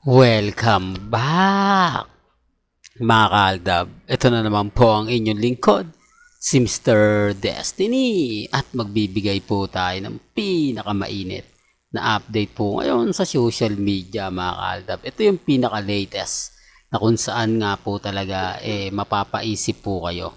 Welcome back, mga kaaldab. Ito na naman po ang inyong lingkod, si Mr. Destiny. At magbibigay po tayo ng pinakamainit na update po ngayon sa social media, mga kaaldab. Ito yung pinaka-latest na kung saan nga po talaga mapapaisip po kayo.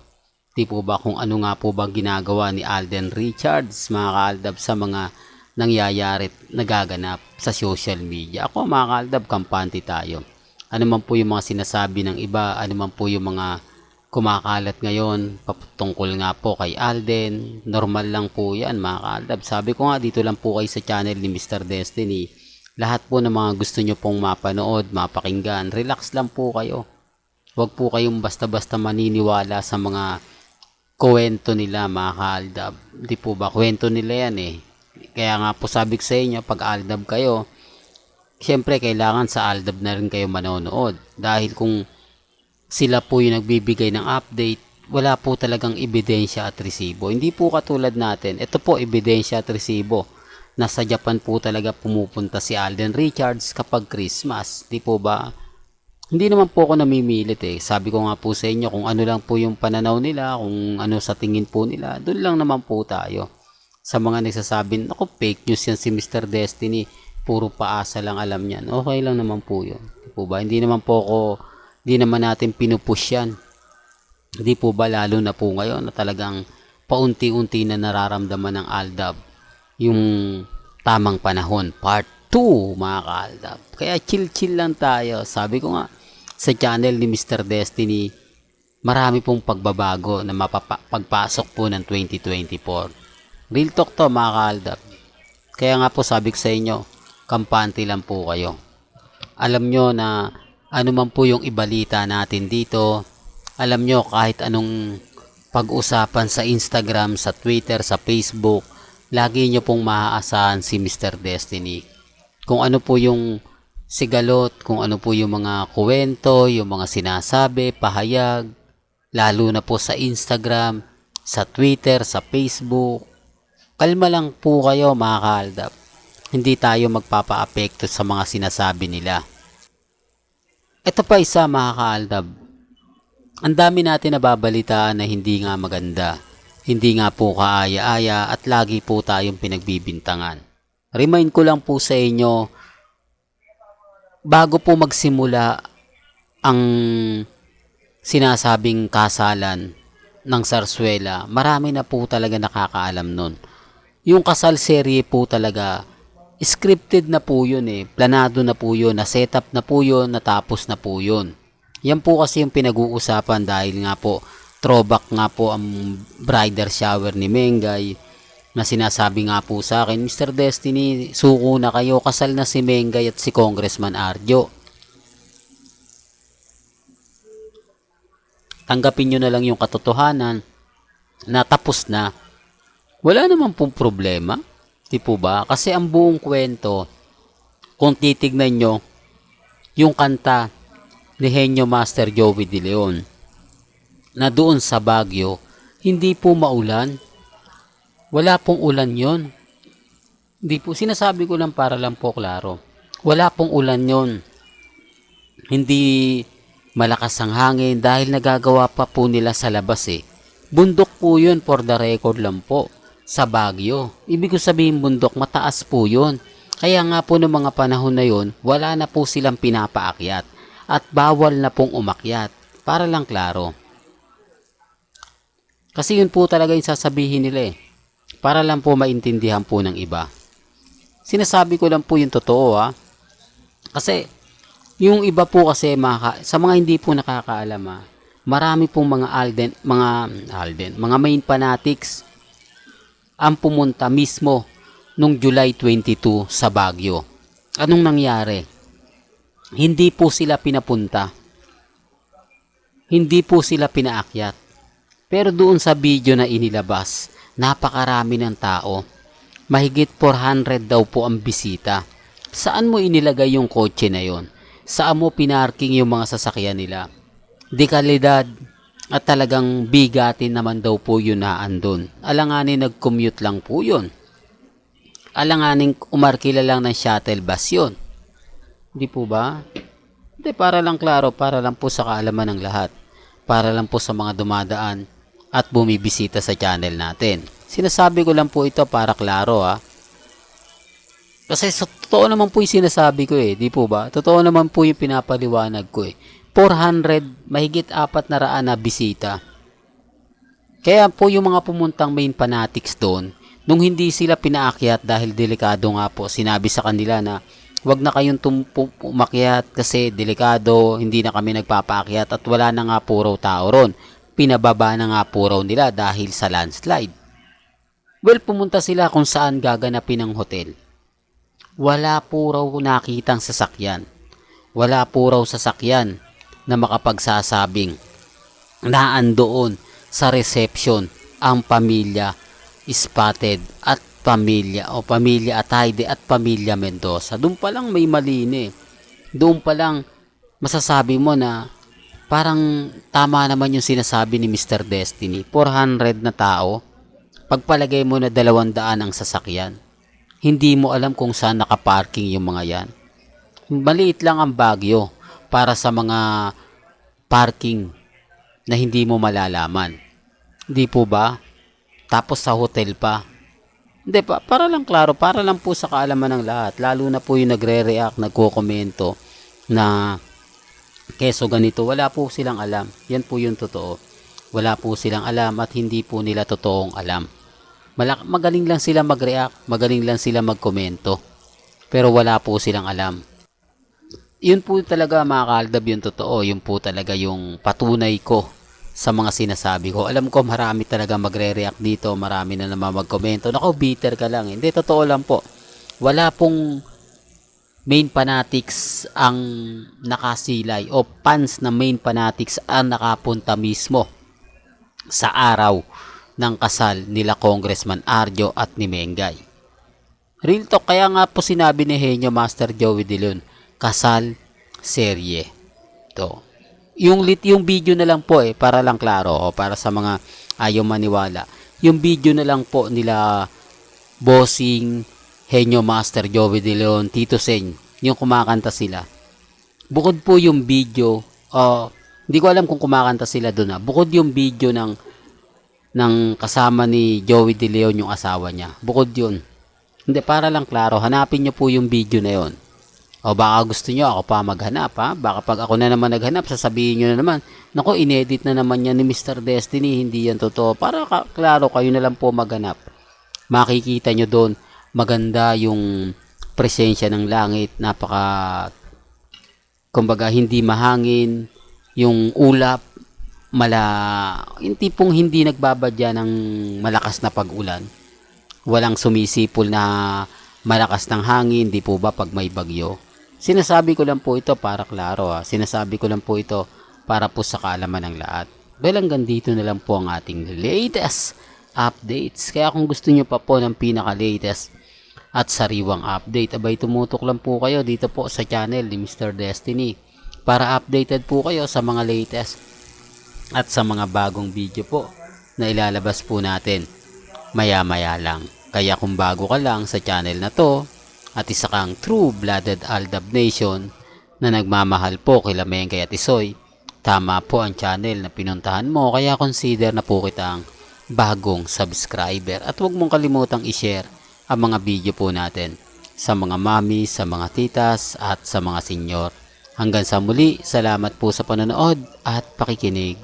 Di po ba kung ano nga po ba ginagawa ni Alden Richards, mga kaaldab, sa mga nangyayari at nagaganap sa social media. Ako, mga kaaldab, kampante tayo. Ano man po yung mga sinasabi ng iba, ano man po yung mga kumakalat ngayon patungkol nga po kay Alden, normal lang po yan, mga kaaldab. Sabi ko nga, dito lang po kayo sa channel ni Mr. Destiny. Lahat po ng mga gusto nyo pong mapanood, mapakinggan, relax lang po kayo. Huwag po kayong basta-basta maniniwala sa mga kwento nila, mga kaaldab. Di po ba, kwento nila yan eh. Kaya nga po sabi ko sa inyo, pag aldab kayo, siyempre kailangan sa aldab na rin kayo manonood. Dahil kung sila po yung nagbibigay ng update, wala po talagang ebidensya at resibo. Hindi po katulad natin. Ito po, ebidensya at resibo. Nasa Japan po talaga pumupunta si Alden Richards kapag Christmas. Di po ba? Hindi naman po ako namimilit eh. Sabi ko nga po sa inyo, kung ano lang po yung pananaw nila, kung ano sa tingin po nila, doon lang naman po tayo. Sa mga nagsasabing, ako fake news yan si Mr. Destiny, puro paasa lang alam niyan. Okay lang naman po yun. Di po ba? Hindi naman po ako, hindi naman natin pinupush yan. Hindi po ba lalo na po ngayon na talagang paunti-unti na nararamdaman ng Aldab yung tamang panahon. Part 2, mga kaaldab. Kaya chill-chill lang tayo. Sabi ko nga, sa channel ni Mr. Destiny, marami pong pagbabago na pagpasok po ng 2024. Real talk to, mga kaaldab. Kaya nga po sabi ko sa inyo, kampante lang po kayo. Alam nyo na ano man po yung ibalita natin dito, alam nyo kahit anong pag-usapan sa Instagram, sa Twitter, sa Facebook, lagi nyo pong maaasahan si Mr. Destiny. Kung ano po yung sigalot, kung ano po yung mga kuwento, yung mga sinasabi, pahayag, lalo na po sa Instagram, sa Twitter, sa Facebook. Kalma lang po kayo, mga kaaldab. Hindi tayo magpapa-apekto sa mga sinasabi nila. Ito pa isa, mga kaaldab. Ang dami natin nababalitaan na hindi nga maganda. Hindi nga po kaaya-aya at lagi po tayong pinagbibintangan. Remind ko lang po sa inyo, bago po magsimula ang sinasabing kasalan ng Sarsuela, marami na po talaga nakakaalam nun. Yung kasal serye po talaga, scripted na po yun eh. Planado na po yun, na-setup na po yun, natapos na po yun. Yan po kasi yung pinag-uusapan dahil nga po, throwback nga po ang bridal shower ni Mengay, na sinasabi nga po sa akin, Mr. Destiny, suko na kayo, kasal na si Mengay at si Congressman Arjo. Tanggapin nyo na lang yung katotohanan na tapos na. Wala naman pong problema. Di po ba? Kasi ang buong kwento, kung titignan nyo, yung kanta ni Henyo Master Joey De Leon, na doon sa Baguio, hindi po maulan. Wala pong ulan yon. Hindi po, sinasabi ko lang para lang po klaro. Wala pong ulan yon. Hindi malakas ang hangin dahil nagagawa pa po nila sa labas eh. Bundok po yun, for the record lang po, sa Baguio. Ibig ko sabihin bundok, mataas po yun. Kaya nga po noong mga panahon na yun, wala na po silang pinapaakyat at bawal na pong umakyat. Para lang klaro. Kasi yun po talaga yung sasabihin nila eh. Para lang po maintindihan po ng iba. Sinasabi ko lang po yung totoo ha. Kasi yung iba po kasi sa mga hindi po nakakaalam ha, marami pong mga main fanatics ang pumunta mismo nung July 22 sa Baguio. Anong nangyari? Hindi po sila pinapunta. Hindi po sila pinaakyat. Pero doon sa video na inilabas, napakarami ng tao. Mahigit 400 daw po ang bisita. Saan mo inilagay yung kotse na yon? Saan mo pinarking yung mga sasakyan nila? Dekalidad at talagang bigatin naman daw po yun na andun. Alanganin nag-commute lang po yun. Alanganin umarkila lang ng shuttle bus yun. Di po ba? Hindi, para lang klaro, para lang po sa kaalaman ng lahat. Para lang po sa mga dumadaan at bumibisita sa channel natin. Sinasabi ko lang po ito para klaro ha. Kasi sa totoo naman po yung sinasabi ko eh, di po ba? Totoo naman po yung pinapaliwanag ko eh. 400, mahigit 400 na bisita. Kaya po yung mga pumuntang main fanatics doon, nung hindi sila pinaakyat dahil delikado nga po, sinabi sa kanila na wag na kayong umakyat kasi delikado, hindi na kami nagpapaakyat at wala na nga po raw tao ron. Pinababa na nga po raw nila dahil sa landslide. Well, pumunta sila kung saan gaganapin ang hotel. Wala po raw nakitang sasakyan. Wala po raw sasakyan na makapagsasabing naandoon sa reception ang pamilya Spotted at pamilya Atayde at pamilya Mendoza. Doon pa lang may mali na eh. Doon pa lang masasabi mo na parang tama naman yung sinasabi ni Mr. Destiny. 400 na tao, pagpalagay mo na 200 ang sasakyan. Hindi mo alam kung saan nakaparking yung mga yan. Maliit lang ang Baguio para sa mga parking na hindi mo malalaman. Di po ba? Tapos sa hotel pa. Hindi pa, para lang klaro, para lang po sa kaalaman ng lahat. Lalo na po yung nagre-react, nagko-komento na keso ganito, wala po silang alam. Yan po yung totoo. Wala po silang alam at hindi po nila totoong alam. Magaling lang sila mag-react, magaling lang sila magkomento. Pero wala po silang alam. Yun po talaga mga kaaldab yung totoo. Yun po talaga yung patunay ko sa mga sinasabi ko. Alam ko marami talaga magre-react dito. Marami na naman magkomento. Nako, bitter ka lang. Hindi, totoo lang po. Wala pong main fanatics ang nakasilay o fans na main fanatics ang nakapunta mismo sa araw ng kasal nila Congressman Arjo at ni Mengay. Real talk, kaya nga po sinabi ni Henyo Master Joey De Leon, kasal serye. To. Yung video na lang po para lang klaro o para sa mga ayaw maniwala. Yung video na lang po nila Bossing, Henyo Master Joey De Leon, Tito Sen, yung kumakanta sila. Bukod po yung video, hindi ko alam kung kumakanta sila doon. Bukod yung video ng kasama ni Joey De Leon yung asawa niya. Bukod yun. Hindi, para lang klaro, hanapin niyo po yung video na yon. O baka gusto niyo ako pa maghanap ha. Baka pag ako na naman naghanap, sasabihin niyo na naman, nako, inedit na naman yan ni Mr. Destiny, hindi yan totoo. Para klaro, kayo na lang po maghanap. Makikita niyo doon, maganda yung presensya ng langit, kumbaga hindi mahangin, yung ulap, yung tipong hindi nagbabadya ng malakas na pag-ulan. Walang sumisipol na malakas ng hangin, di po ba pag may bagyo. Sinasabi ko lang po ito para klaro ha. Sinasabi ko lang po ito para po sa kaalaman ng lahat. Well, hanggang dito na lang po ang ating latest updates. Kaya kung gusto nyo pa po ng pinaka-latest at sariwang update, abay tumutok lang po kayo dito po sa channel ni Mr. Destiny para updated po kayo sa mga latest at sa mga bagong video po na ilalabas po natin maya-maya lang. Kaya kung bago ka lang sa channel na to at isa kang true-blooded Aldab Nation na nagmamahal po kila Mengay at Isoy, tama po ang channel na pinuntahan mo, kaya consider na po kitang bagong subscriber. At huwag mong kalimutang i-share ang mga video po natin sa mga mami, sa mga titas at sa mga senyor. Hanggang sa muli, salamat po sa panonood at pakikinig.